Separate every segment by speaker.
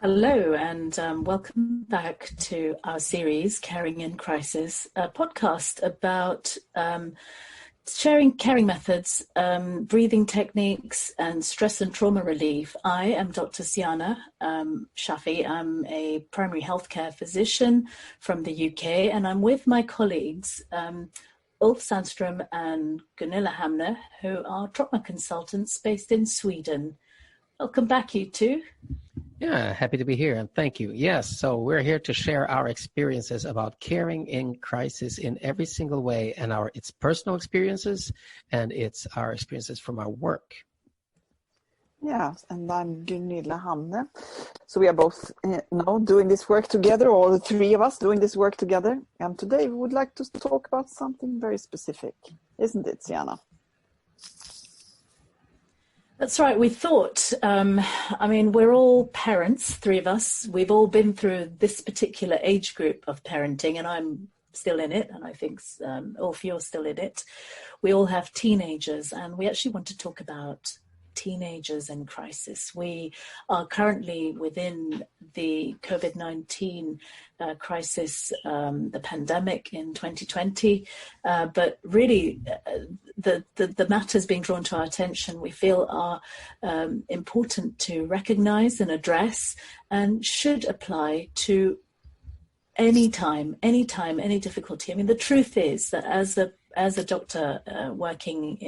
Speaker 1: Hello, and welcome back to our series, Caring in Crisis, a podcast about sharing caring methods, breathing techniques, and stress and trauma relief. I am Dr. Siyana Shaffi. I'm a primary healthcare physician from the UK, and I'm with my colleagues, Ulf Sandström and Gunilla Hamne, who are trauma consultants based in Sweden. Welcome back, you two.
Speaker 2: Yeah, happy to be here, and thank you. Yes, so we're here to share our experiences about caring in crisis in every single way, and its personal experiences, and it's our experiences from our work.
Speaker 3: Yeah, and I'm Gunilla Hamne. So we are both now doing this work together, all the three of us doing this work together. And today we would like to talk about something very specific, isn't it, Siyana?
Speaker 1: That's right. We thought, we're all parents, three of us. We've all been through this particular age group of parenting, and I'm still in it, and I think Ulf, you're still in it. We all have teenagers, and we actually want to talk about teenagers in crisis. We are currently within the COVID-19 crisis, the pandemic in 2020, but really the matters being drawn to our attention we feel are important to recognize and address, and should apply to any time, any difficulty. I mean, the truth is that as a doctor working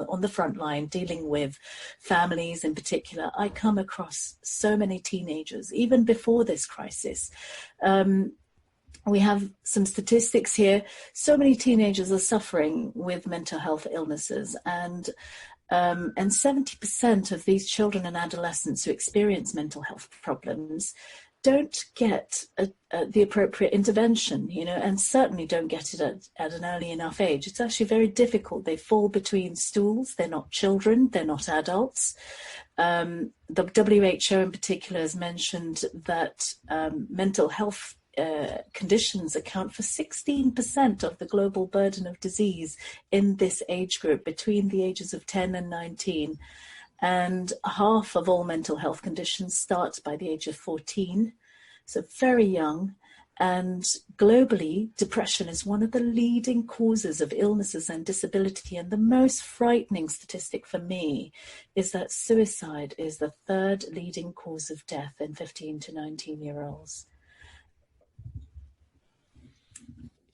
Speaker 1: on the front line, dealing with families in particular, I come across so many teenagers, even before this crisis. We have some statistics here. So many teenagers are suffering with mental health illnesses, and 70% of these children and adolescents who experience mental health problems don't get the appropriate intervention, and certainly don't get it at an early enough age. It's actually very difficult. They fall between stools. They're not children. They're not adults. The WHO in particular has mentioned that mental health conditions account for 16% of the global burden of disease in this age group between the ages of 10 and 19. And half of all mental health conditions start by the age of 14, so very young. And globally, depression is one of the leading causes of illnesses and disability. And the most frightening statistic for me is that suicide is the third leading cause of death in 15 to 19-year-olds.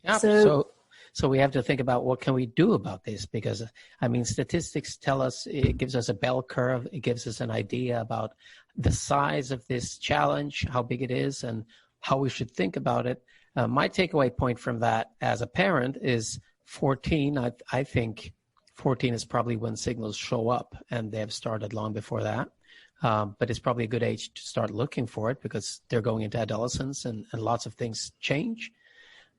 Speaker 2: Yeah, So we have to think about what can we do about this, because statistics tell us, it gives us a bell curve. It gives us an idea about the size of this challenge, how big it is, and how we should think about it. My takeaway point from that as a parent is 14. I think 14 is probably when signals show up, and they have started long before that. But it's probably a good age to start looking for it, because they're going into adolescence and lots of things change.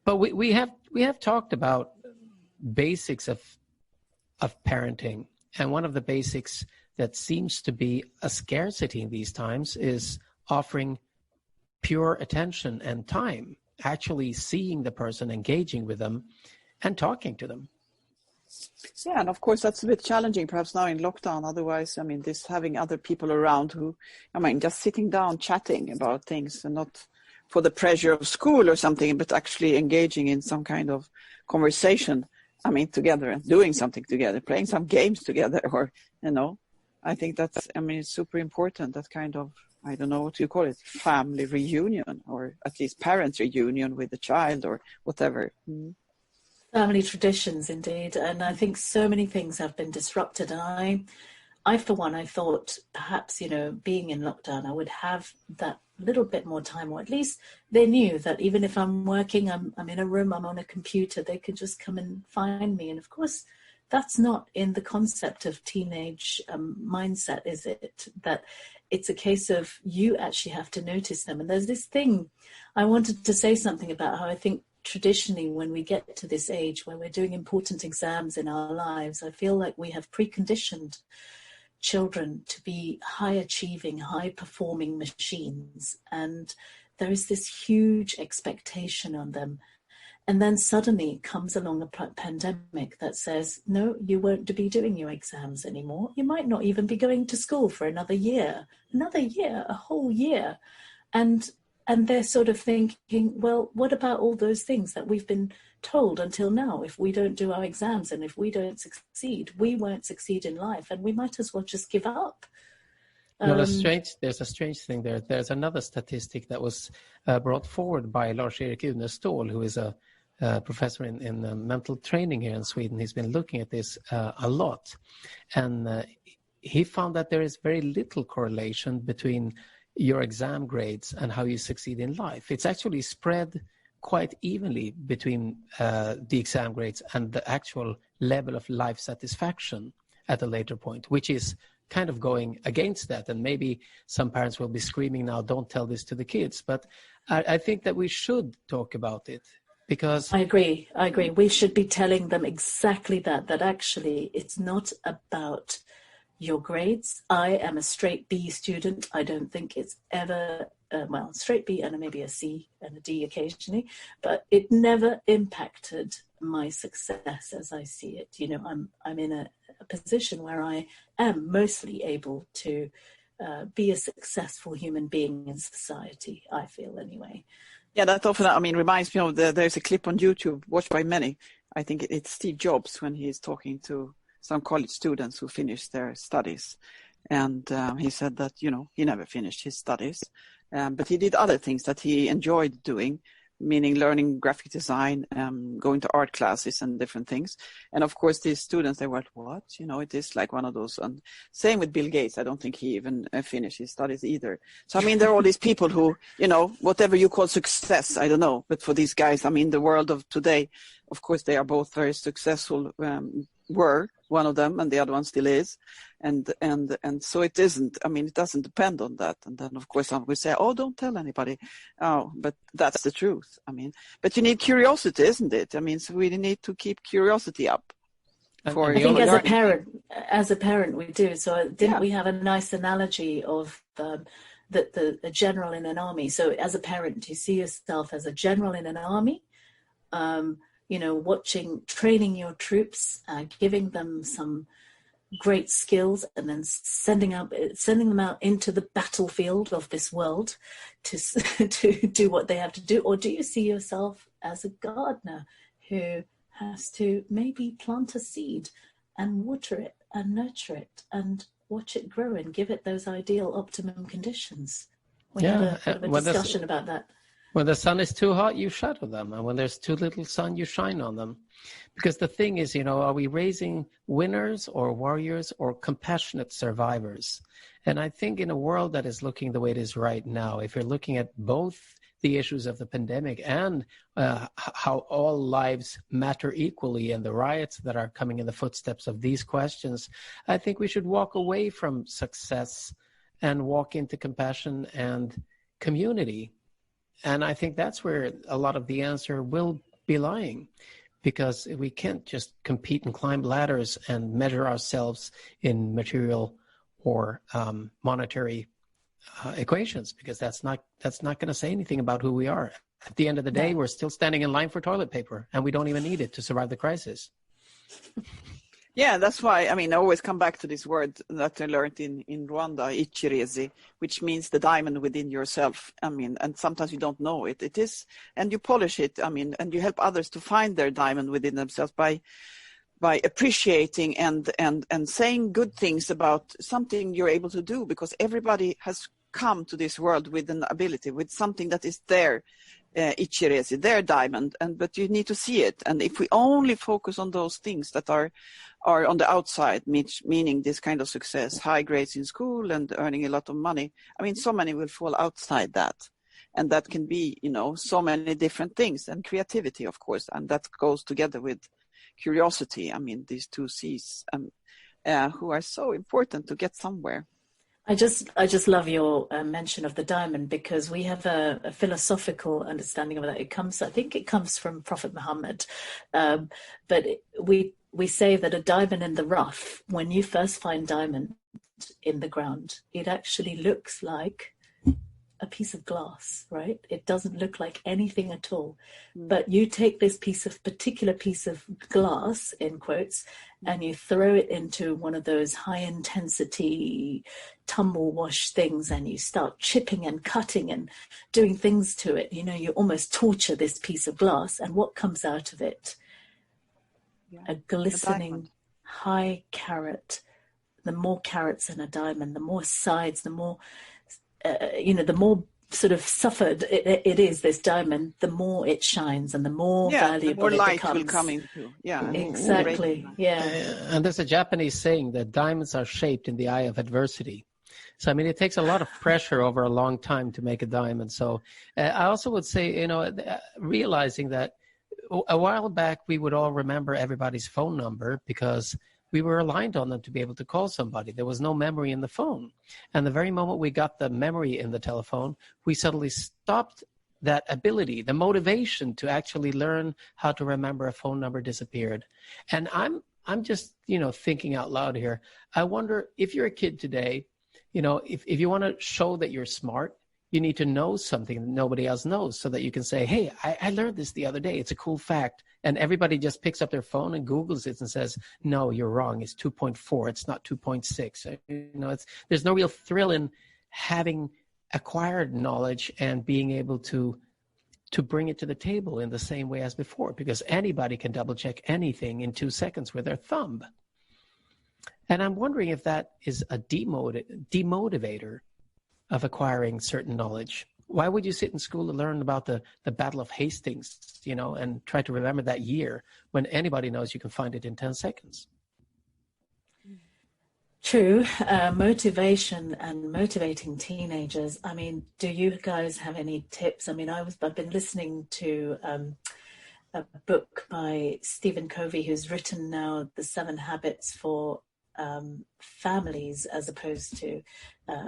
Speaker 2: But we have talked about basics of parenting, and one of the basics that seems to be a scarcity in these times is offering pure attention and time, actually seeing the person, engaging with them, and talking to them.
Speaker 3: Yeah, and of course that's a bit challenging perhaps now in lockdown. Otherwise, this having other people around who, just sitting down chatting about things, and not for the pressure of school or something, but actually engaging in some kind of conversation, together, and doing something together, playing some games together, or, I think that's, it's super important, that kind of, I don't know what you call it, family reunion, or at least parents reunion with the child, or whatever.
Speaker 1: Family traditions, indeed. And I think so many things have been disrupted. And I for one, I thought perhaps, being in lockdown, I would have that little bit more time, or at least they knew that even if I'm working, I'm in a room, I'm on a computer, they could just come and find me. And of course, that's not in the concept of teenage mindset, is it? That it's a case of you actually have to notice them. And there's this thing, I wanted to say something about how I think traditionally when we get to this age where we're doing important exams in our lives, I feel like we have preconditioned children to be high achieving, high performing machines, and there is this huge expectation on them. And then suddenly comes along a pandemic that says, no, you won't be doing your exams anymore. You might not even be going to school for another year, a whole year. And they're sort of thinking, well, what about all those things that we've been told until now? If we don't do our exams and if we don't succeed, we won't succeed in life, and we might as well just give up.
Speaker 2: There's a strange thing there. There's another statistic that was brought forward by Lars-Erik Unestål, who is a professor in mental training here in Sweden. He's been looking at this a lot. And he found that there is very little correlation between your exam grades and how you succeed in life. It's actually spread quite evenly between the exam grades and the actual level of life satisfaction at a later point, which is kind of going against that. And maybe some parents will be screaming now, don't tell this to the kids. But I think that we should talk about it, because
Speaker 1: I agree. We should be telling them exactly that actually it's not about your grades. I am a straight B student. I don't think it's ever, straight B and maybe a C and a D occasionally, but it never impacted my success as I see it. You know, I'm in a position where I am mostly able to be a successful human being in society, I feel anyway.
Speaker 3: Yeah, that often, reminds me of there's a clip on YouTube watched by many. I think it's Steve Jobs when he's talking to some college students who finished their studies. And he said that, he never finished his studies, but he did other things that he enjoyed doing, meaning learning graphic design, going to art classes and different things. And of course, these students, they were, what? It is like one of those. And same with Bill Gates. I don't think he even finished his studies either. So, there are all these people who, whatever you call success, I don't know. But for these guys, the world of today, of course, they are both very successful, were one of them, and the other one still is. And so it isn't, it doesn't depend on that. And then, of course, some will say, oh, don't tell anybody. Oh, but that's the truth. But you need curiosity, isn't it? So we need to keep curiosity up.
Speaker 1: I think as a parent, we do. So didn't we have a nice analogy of the general in an army? So as a parent, you see yourself as a general in an army, training your troops, giving them some great skills, and then sending them out into the battlefield of this world to do what they have to do? Or do you see yourself as a gardener who has to maybe plant a seed and water it and nurture it and watch it grow and give it those ideal optimum conditions? We had a discussion about that.
Speaker 2: When the sun is too hot, you shadow them. And when there's too little sun, you shine on them. Because the thing is, are we raising winners or warriors or compassionate survivors? And I think in a world that is looking the way it is right now, if you're looking at both the issues of the pandemic and how all lives matter equally and the riots that are coming in the footsteps of these questions, I think we should walk away from success and walk into compassion and community. And I think that's where a lot of the answer will be lying, because we can't just compete and climb ladders and measure ourselves in material or monetary equations, because that's not going to say anything about who we are. At the end of the day, we're still standing in line for toilet paper, and we don't even need it to survive the crisis.
Speaker 3: Yeah, that's why, I always come back to this word that I learned in Rwanda, ichirezi, which means the diamond within yourself. And sometimes you don't know it. It is, and you polish it, and you help others to find their diamond within themselves by appreciating and saying good things about something you're able to do, because everybody has come to this world with an ability, with something that is their ichirezi, their diamond, but you need to see it. And if we only focus on those things that are on the outside, meaning this kind of success, high grades in school and earning a lot of money, so many will fall outside that. And that can be, so many different things, and creativity, of course, and that goes together with curiosity. These two C's who are so important to get somewhere.
Speaker 1: I just love your mention of the diamond, because we have a philosophical understanding of that. I think it comes from Prophet Muhammad, but we say that a diamond in the rough, when you first find diamond in the ground, it actually looks like a piece of glass, right? It doesn't look like anything at all. But you take this particular piece of glass, in quotes, and you throw it into one of those high intensity tumble wash things, and you start chipping and cutting and doing things to it. You know, you almost torture this piece of glass, and what comes out of it? A glistening high carat. The more carats in a diamond, the more sides, the more the more sort of suffered it is, this diamond, the more it shines and the more valuable
Speaker 3: the more light
Speaker 1: it becomes.
Speaker 3: will come into. Yeah,
Speaker 1: exactly. Yeah.
Speaker 2: And there's a Japanese saying that diamonds are shaped in the eye of adversity. So, I mean, it takes a lot of pressure over a long time to make a diamond. So I also would say, realizing that a while back, we would all remember everybody's phone number because we were reliant on them to be able to call somebody. There was no memory in the phone. And the very moment we got the memory in the telephone, we suddenly stopped that ability. The motivation to actually learn how to remember a phone number disappeared. And I'm just, thinking out loud here. I wonder if you're a kid today, if you want to show that you're smart, you need to know something that nobody else knows so that you can say, hey, I learned this the other day. It's a cool fact. And everybody just picks up their phone and Googles it and says, no, you're wrong. It's 2.4. It's not 2.6. There's no real thrill in having acquired knowledge and being able to bring it to the table in the same way as before, because anybody can double check anything in 2 seconds with their thumb. And I'm wondering if that is a demotivator of acquiring certain knowledge. Why would you sit in school and learn about the Battle of Hastings, and try to remember that year when anybody knows you can find it in 10 seconds?
Speaker 1: True. Motivation and motivating teenagers. I mean, do you guys have any tips? I mean, I've been listening to a book by Stephen Covey, who's written now The 7 Habits for families, as opposed to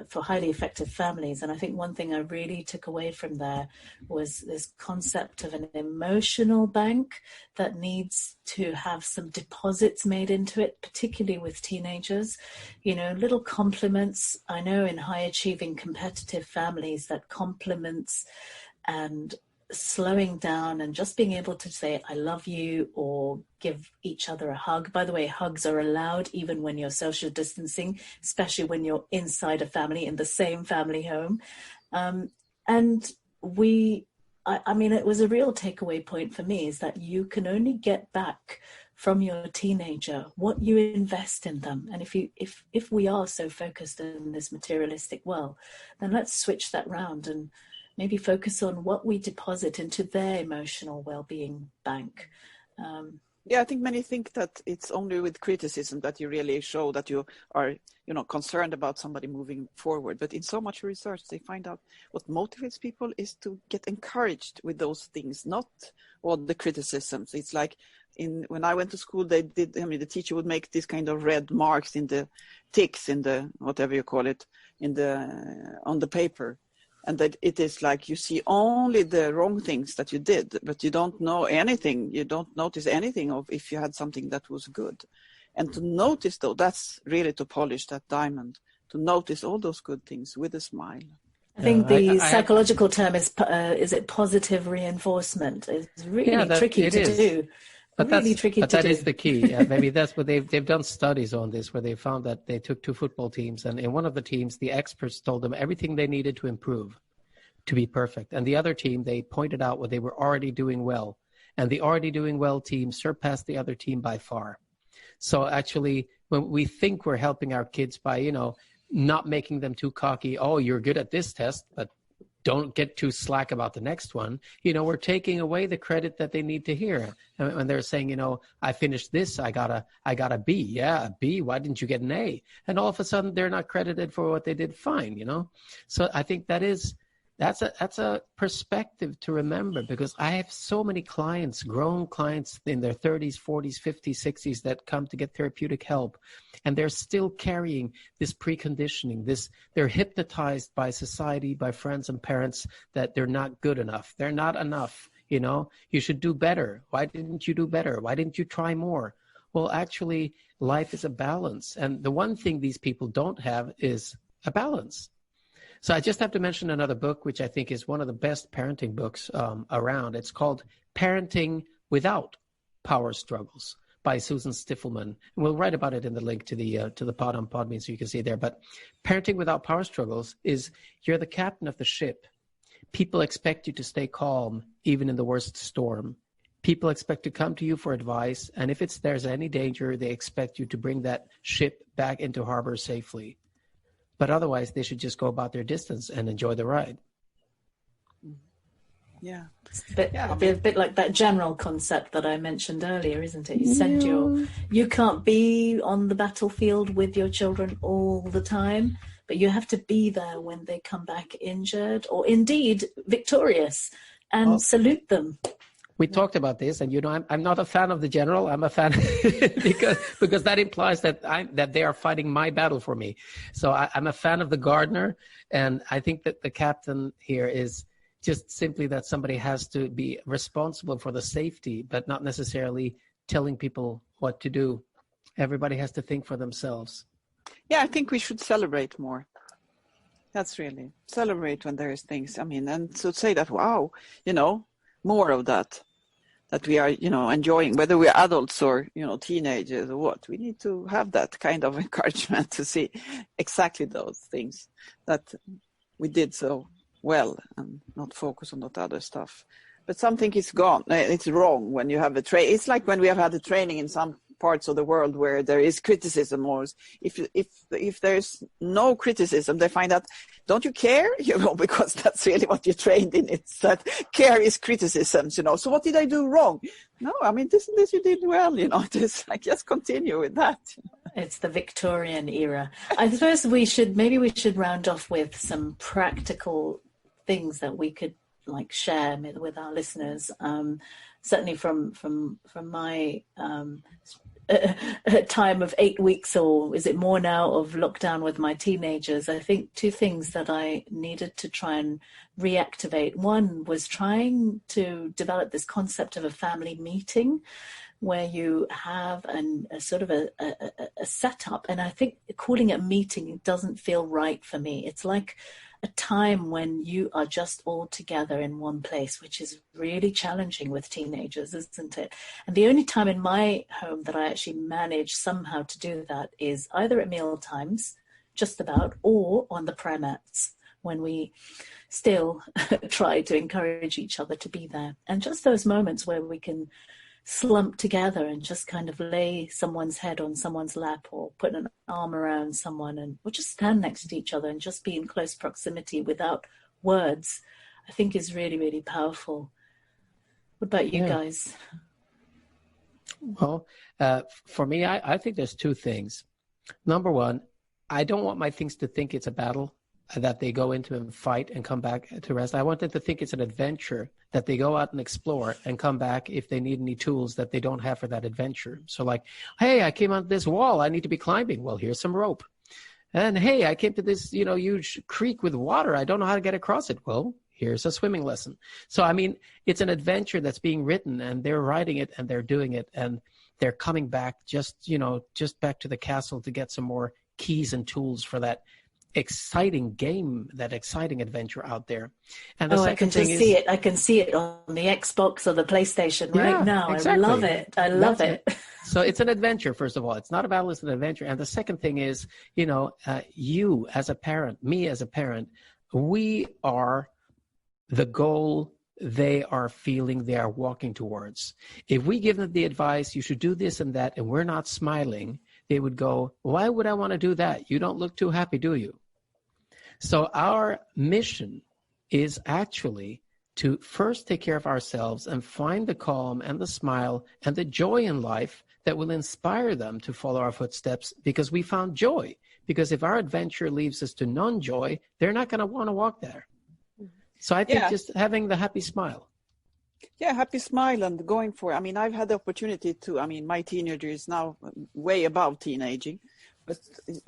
Speaker 1: for highly effective families. And I think one thing I really took away from there was this concept of an emotional bank that needs to have some deposits made into it, particularly with teenagers. Little compliments. I know in high achieving competitive families that compliments and slowing down and just being able to say I love you or give each other a hug. By the way, hugs are allowed even when you're social distancing, especially when you're inside a family in the same family home. And I mean, it was a real takeaway point for me, is that you can only get back from your teenager what you invest in them. And if we are so focused in this materialistic world, then let's switch that round and maybe focus on what we deposit into their emotional well-being bank.
Speaker 3: I think many think that it's only with criticism that you really show that you are, concerned about somebody moving forward. But in so much research, they find out what motivates people is to get encouraged with those things, not all the criticisms. It's like when I went to school, the teacher would make this kind of red marks in the ticks, in the, whatever you call it, on the paper. And that it is like you see only the wrong things that you did, but you don't know anything. You don't notice anything of if you had something that was good. And to notice, though, that's really to polish that diamond, to notice all those good things with a smile.
Speaker 1: I think the psychological term is it positive reinforcement? It's really tricky to do.
Speaker 2: But that is the key. Maybe that's what they've done studies on this, where they found that they took 2 football teams, and in one of the teams, the experts told them everything they needed to improve to be perfect. And the other team, they pointed out what they were already doing well. And the already doing well team surpassed the other team by far. So actually, when we think we're helping our kids by, not making them too cocky, oh, you're good at this test, but don't get too slack about the next one. We're taking away the credit that they need to hear. And they're saying, I finished this, I got a B. Yeah, a B. Why didn't you get an A? And all of a sudden they're not credited for what they did fine, So I think that's a perspective to remember, because I have so many clients, grown clients in their 30s, 40s, 50s, 60s that come to get therapeutic help, and they're still carrying this preconditioning. They're hypnotized by society, by friends and parents that they're not good enough. They're not enough. You should do better. Why didn't you do better? Why didn't you try more? Well, actually, life is a balance, and the one thing these people don't have is a balance. So I just have to mention another book, which I think is one of the best parenting books around. It's called Parenting Without Power Struggles by Susan Stiffelman. And we'll write about it in the link to the pod on Podbean so you can see it there. But Parenting Without Power Struggles is you're the captain of the ship. People expect you to stay calm, even in the worst storm. People expect to come to you for advice, and if there's any danger, they expect you to bring that ship back into harbor safely. But otherwise, they should just go about their distance and enjoy the ride.
Speaker 3: Yeah.
Speaker 1: A bit like that general concept that I mentioned earlier, isn't it? You can't be on the battlefield with your children all the time, but you have to be there when they come back injured or indeed victorious, and salute them.
Speaker 2: We talked about this, and I'm not a fan of the general. I'm a fan because that implies that they are fighting my battle for me. So I'm a fan of the gardener, and I think that the captain here is just simply that somebody has to be responsible for the safety, but not necessarily telling people what to do. Everybody has to think for themselves.
Speaker 3: Yeah, I think we should celebrate more. That's really celebrate when there is things. I mean, and so say that, wow, more of that we are, enjoying, whether we're adults or, teenagers or what. We need to have that kind of encouragement to see exactly those things that we did so well and not focus on that other stuff. But something is gone. It's wrong when you have it's like when we have had a training in some parts of the world where there is criticism, or if there's no criticism, they find out, don't you care? Because that's really what you're trained in. It's that care is criticisms, So what did I do wrong? No, I mean, this you did well, Just just continue with that.
Speaker 1: It's the Victorian era. I suppose we should round off with some practical things that we could share with our listeners. Certainly from my time of 8 weeks, or is it more now, of lockdown with my teenagers, I think two things that I needed to try and reactivate. One was trying to develop this concept of a family meeting where you have a sort of a setup. And I think calling it a meeting doesn't feel right for me. It's like a time when you are just all together in one place, which is really challenging with teenagers, isn't it? And the only time in my home that I actually manage somehow to do that is either at meal times, just about, or on the prayer mats, when we still try to encourage each other to be there. And just those moments where we can slump together and just kind of lay someone's head on someone's lap, or put an arm around someone, or just stand next to each other and just be in close proximity without words, I think is really, really powerful. What about you guys?
Speaker 2: Well, for me, I think there's two things. Number one, I don't want my things to think it's a battle that they go into and fight and come back to rest. I want them to think it's an adventure, that they go out and explore and come back if they need any tools that they don't have for that adventure. So like, hey, I came on this wall, I need to be climbing. Well, here's some rope. And hey, I came to this, huge creek with water. I don't know how to get across it. Well, here's a swimming lesson. So, I mean, it's an adventure that's being written, and they're writing it and they're doing it, and they're coming back just back to the castle to get some more keys and tools for that exciting game, that exciting adventure out there. And the second
Speaker 1: I can just see it. I can see it on the Xbox or the PlayStation right now. Exactly. I love it. I love it.
Speaker 2: So it's an adventure, first of all. It's not a battle, it's an adventure. And the second thing is, you as a parent, me as a parent, we are the goal they are feeling they are walking towards. If we give them the advice, you should do this and that, and we're not smiling, they would go, why would I want to do that? You don't look too happy, do you? So our mission is actually to first take care of ourselves and find the calm and the smile and the joy in life that will inspire them to follow our footsteps, because we found joy. Because if our adventure leaves us to non-joy, they're not going to want to walk there. So I think just having the happy smile.
Speaker 3: Yeah, happy smile and going for it. I mean, I've had the opportunity my teenager is now way above teenaging, but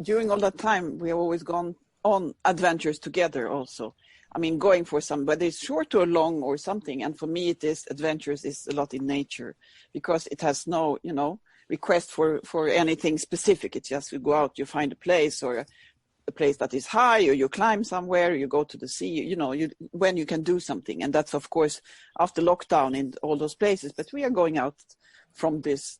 Speaker 3: during all that time, we have always gone on adventures together also. I mean, going for some, whether it's short or long or something. And for me, adventures is a lot in nature, because it has no, request for anything specific. It's just you go out, you find a place or a a place that is high, or you climb somewhere, or you go to the sea, when you can do something. And that's, of course, after lockdown in all those places. But we are going out from this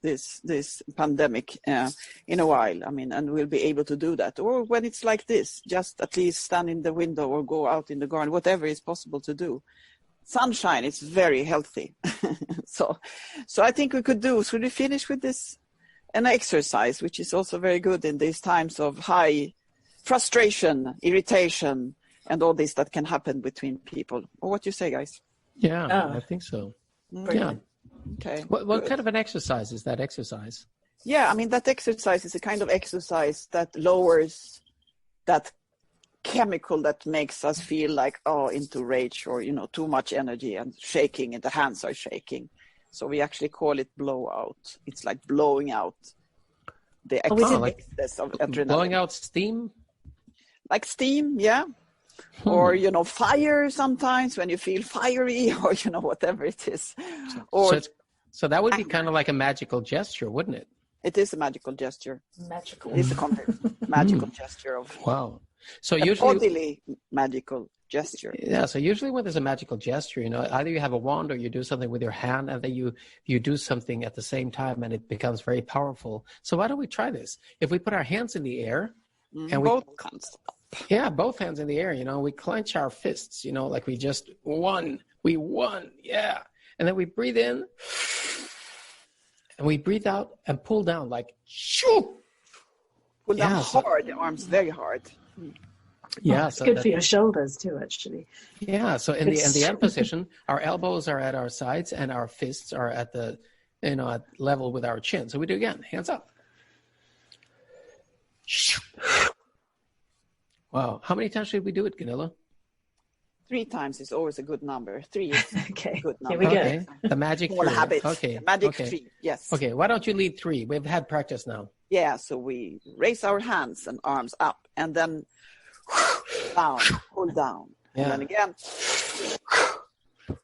Speaker 3: pandemic in a while. I mean, and we'll be able to do that. Or when it's like this, just at least stand in the window or go out in the garden, whatever is possible to do. Sunshine, it's very healthy. So I think we could do, should we finish with this? An exercise, which is also very good in these times of high frustration, irritation, and all this that can happen between people. Or what do you say, guys?
Speaker 2: Yeah, I think so.
Speaker 3: Yeah. Okay.
Speaker 2: What kind of an exercise is that exercise?
Speaker 3: Yeah, I mean, that exercise is a kind of exercise that lowers that chemical that makes us feel like, into rage or, too much energy and shaking, and the hands are shaking. So we actually call it blowout. It's like blowing out the excess of adrenaline.
Speaker 2: Blowing out steam?
Speaker 3: Like steam, yeah. Or, fire sometimes when you feel fiery, or, whatever it is.
Speaker 2: So that would be kind of like a magical gesture, wouldn't it?
Speaker 3: It is a magical gesture.
Speaker 1: Magical.
Speaker 3: It is a magical gesture of...
Speaker 2: Wow. So
Speaker 3: usually... bodily magical gesture.
Speaker 2: Yeah, so usually when there's a magical gesture, either you have a wand or you do something with your hand, and then you do something at the same time, and it becomes very powerful. So why don't we try this? If we put our hands in the air, and
Speaker 3: both hands up.
Speaker 2: Yeah, both hands in the air, we clench our fists, like we just won, yeah. And then we breathe in, and we breathe out and pull down like, shoo!
Speaker 3: Pull down hard, the arms very hard.
Speaker 1: Yeah, it's good for your shoulders too, actually.
Speaker 2: Yeah, so in the end position, our elbows are at our sides and our fists are at the, at level with our chin. So we do again, hands up. Wow, how many times should we do it, Gunilla?
Speaker 3: 3 times is always a good number. 3 is
Speaker 1: okay.
Speaker 3: a good number.
Speaker 1: Here we go.
Speaker 2: Okay. The magic 3.
Speaker 3: Habit.
Speaker 2: Okay.
Speaker 3: The magic 3, yes.
Speaker 2: Okay, why don't you lead 3? We've had practice now.
Speaker 3: Yeah, so we raise our hands and arms up, and then down, pull down. Yeah. And then again.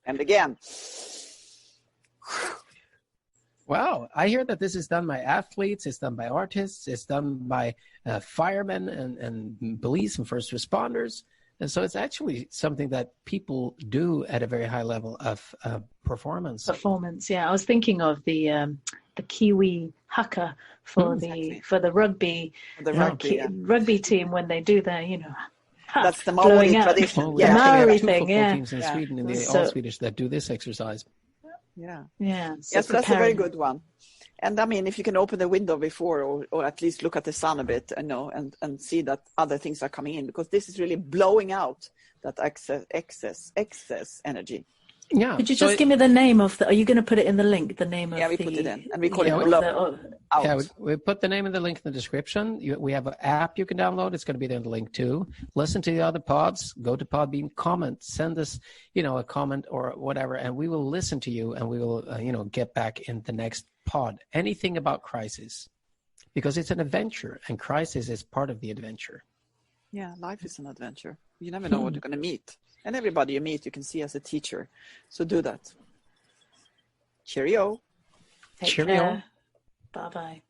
Speaker 3: And again.
Speaker 2: Wow, I hear that this is done by athletes, it's done by artists, it's done by firemen and police and first responders. And so it's actually something that people do at a very high level of performance.
Speaker 1: Performance, yeah. I was thinking of the Kiwi haka for the rugby rugby team when they do their,
Speaker 3: that's the Maori tradition.
Speaker 2: The Maori thing, yeah. Teams in Sweden, and all Swedish that do this exercise.
Speaker 3: Yeah.
Speaker 1: Yeah.
Speaker 3: So yes, that's a very good one. And I mean, if you can open the window before, or at least look at the sun a bit, and see that other things are coming in, because this is really blowing out that excess energy.
Speaker 2: Yeah.
Speaker 1: Could you just give me the name of are you going to put it in the link, the name of
Speaker 3: we put it in, and we call it blow out.
Speaker 2: Yeah, we put the name and the link in the description. We have an app you can download. It's going to be there in the link too. Listen to the other pods. Go to Podbean, comment, send us, a comment or whatever, and we will listen to you, and we will, get back in the next pod. Anything about crisis, because it's an adventure, and crisis is part of the adventure.
Speaker 3: Yeah, life is an adventure. You never know what you're going to meet. And everybody you meet, you can see as a teacher. So do that. Cheerio.
Speaker 1: Take care. Bye-bye.